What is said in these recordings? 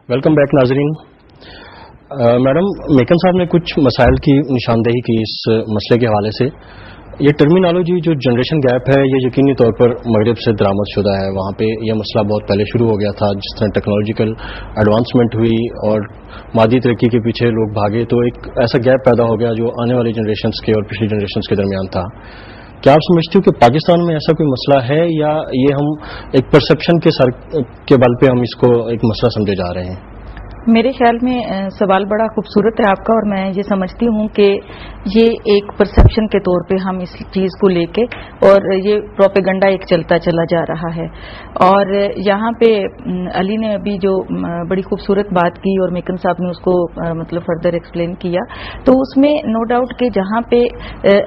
Welcome back नाजरीन। Madam Makan साहब ने कुछ मसाइल की निशानदेही की इस मसले के हवाले से। ये टर्मिनोलॉजी जो जनरेशन गैप है ये यकीनी तौर पर मगरब से दरामद शुदा है। वहाँ पे यह मसला बहुत पहले शुरू हो गया था। जिस तरह टेक्नोलॉजिकल एडवांसमेंट हुई और मादी तरक्की के पीछे लोग भागे तो एक ऐसा गैप पैदा हो गया जो आने वाली जनरेशन्स के और पिछली जनरेशन्स के दरमियान था। क्या आप समझते हो कि पाकिस्तान में ऐसा कोई मसला है या ये हम एक परसेप्शन के सर के बल पे हम इसको एक मसला समझे जा रहे हैं? मेरे ख्याल में सवाल बड़ा खूबसूरत है आपका, और मैं ये समझती हूँ कि ये एक परसेप्शन के तौर पे हम इस चीज़ को लेके और ये प्रोपेगेंडा एक चलता चला जा रहा है। और यहाँ पे अली ने अभी जो बड़ी खूबसूरत बात की और मेकन साहब ने उसको मतलब फर्दर एक्सप्लेन किया, तो उसमें नो डाउट कि जहाँ पे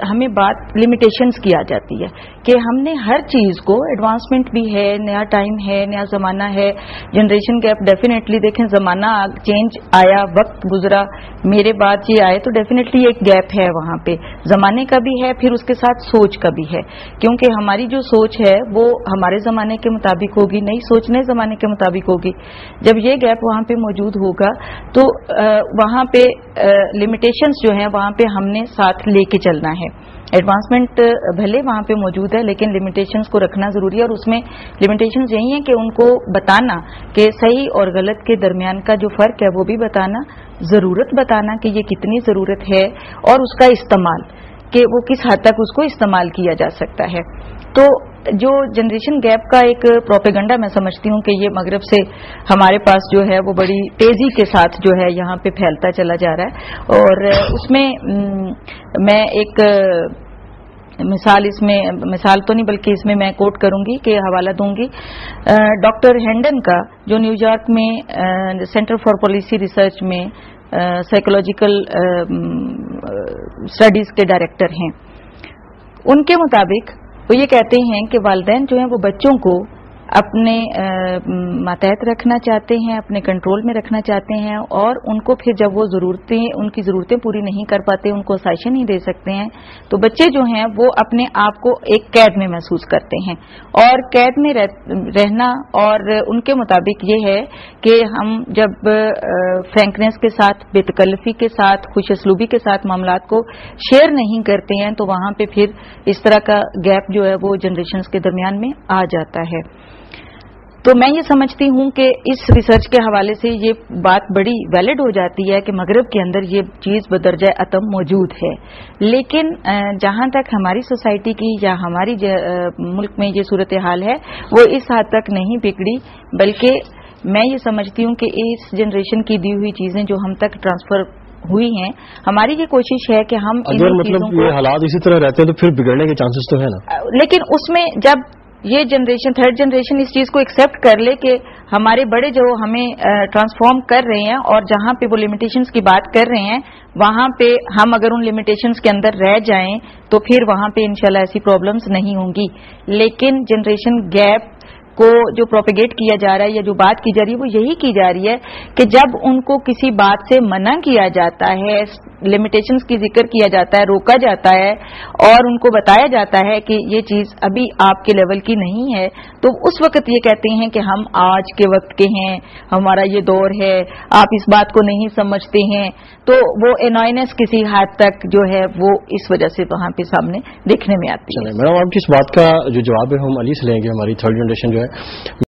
हमें बात लिमिटेशंस की आ जाती है कि हमने हर चीज़ को, एडवांसमेंट भी है, नया टाइम है, नया ज़माना है, जनरेशन गैप डेफिनेटली देखें, ज़माना चेंज आया, वक्त गुजरा, मेरे बाद ये आए, तो डेफिनेटली एक गैप है वहाँ पे, ज़माने का भी है, फिर उसके साथ सोच का भी है। क्योंकि हमारी जो सोच है वो हमारे ज़माने के मुताबिक होगी, नई सोच नए ज़माने के मुताबिक होगी। जब ये गैप वहाँ पे मौजूद होगा तो वहाँ पे लिमिटेशंस जो हैं वहाँ पे हमने साथ लेके चलना है। एडवांसमेंट भले वहाँ पे मौजूद है लेकिन लिमिटेशंस को रखना ज़रूरी है, और उसमें लिमिटेशंस यही है कि उनको बताना कि सही और गलत के दरमियान का जो फ़र्क है वो भी बताना, ज़रूरत बताना कि ये कितनी ज़रूरत है, और उसका इस्तेमाल कि वो किस हद तक उसको इस्तेमाल किया जा सकता है। तो जो जनरेशन गैप का एक प्रोपेगेंडा मैं समझती हूँ कि ये मगरब से हमारे पास जो है वो बड़ी तेज़ी के साथ जो है यहाँ पे फैलता चला जा रहा है। और उसमें मैं एक मिसाल तो नहीं बल्कि इसमें मैं कोट करूंगी कि हवाला दूंगी डॉक्टर हेंडन का, जो न्यूयॉर्क में सेंटर फॉर पॉलिसी रिसर्च में साइकोलॉजिकल स्टडीज़ के डायरेक्टर हैं। उनके मुताबिक वो ये कहते हैं कि वालिदैन जो हैं वो बच्चों को अपने मातहत रखना चाहते हैं, अपने कंट्रोल में रखना चाहते हैं, और उनको फिर जब वो उनकी ज़रूरतें पूरी नहीं कर पाते, उनको आसाइशें नहीं दे सकते हैं, तो बच्चे जो हैं वो अपने आप को एक कैद में महसूस करते हैं। और कैद में रहना, और उनके मुताबिक ये है कि हम जब फ्रैंकनेस के साथ, बेतकल्लफी के साथ, खुशअस्लूबी के साथ मामलात को शेयर नहीं करते हैं तो वहाँ पे फिर इस तरह का गैप जो है वो जनरेशन्स के दरमियान में आ जाता है। तो मैं ये समझती हूँ कि इस रिसर्च के हवाले से ये बात बड़ी वैलिड हो जाती है कि मगरब के अंदर ये चीज़ बदरजा अतम मौजूद है, लेकिन जहाँ तक हमारी सोसाइटी की या हमारी मुल्क में ये सूरत हाल है वो इस हद तक नहीं बिगड़ी, बल्कि मैं ये समझती हूँ कि इस जनरेशन की दी हुई चीज़ें जो हम तक ट्रांसफ़र हुई हैं, हमारी ये कोशिश है कि हम अगर मतलब ये हालात इसी तरह रहते हैं तो फिर बिगड़ने के चांसेस तो है ना। लेकिन उसमें जब ये जनरेशन, थर्ड जनरेशन इस चीज़ को एक्सेप्ट कर ले कि हमारे बड़े जो हमें ट्रांसफॉर्म कर रहे हैं और जहाँ पे वो लिमिटेशंस की बात कर रहे हैं वहाँ पे हम अगर उन लिमिटेशंस के अंदर रह जाएं तो फिर वहाँ पे इंशाल्लाह ऐसी प्रॉब्लम्स नहीं होंगी। लेकिन जनरेशन गैप को जो प्रोपेगेट किया जा रहा है या जो बात की जा रही है वो यही की जा रही है कि जब उनको किसी बात से मना किया जाता है, लिमिटेशंस की जिक्र किया जाता है, रोका जाता है और उनको बताया जाता है कि ये चीज़ अभी आपके लेवल की नहीं है, तो उस वक्त ये कहते हैं कि हम आज के वक्त के हैं, हमारा ये दौर है, आप इस बात को नहीं समझते हैं। तो वो एनॉयनेस किसी हद तक जो है वो इस वजह से वहाँ पे सामने देखने में आती है। मैडम आपकी इस बात का जो जवाब है हम अली से लेंगे। हमारी थर्ड जनरेशन जो है